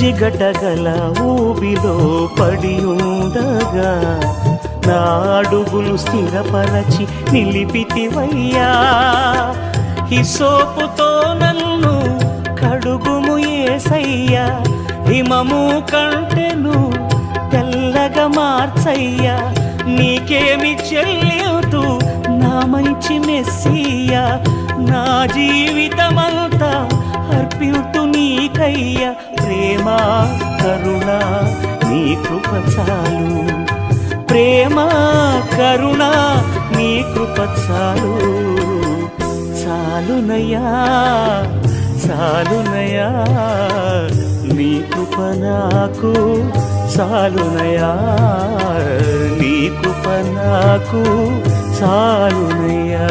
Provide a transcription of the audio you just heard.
జిగటగల ఊబిలో పడి ఉండగా నా అడుగులు స్థిరపరచి నిలిపితివయ్యా. హిసోపుతో నన్ను కడుగుము యేసయ్యా, హిమము కంటెను తెల్లగా మార్చయ్యా. నీకేమి చెల్లితూ నా మంచి మెస్సియా, నా జీవితమంతా అర్పితు నీకయ్యా. ప్రేమ కరుణ నీ కృప చాలు, ప్రేమ కరుణ నీ కృప చాలు. చాలునయ్యా చాలునయ్యా నీ కృప నాకు చాలునయ్యా, నీ కృప నాకు చాలునయ్యా.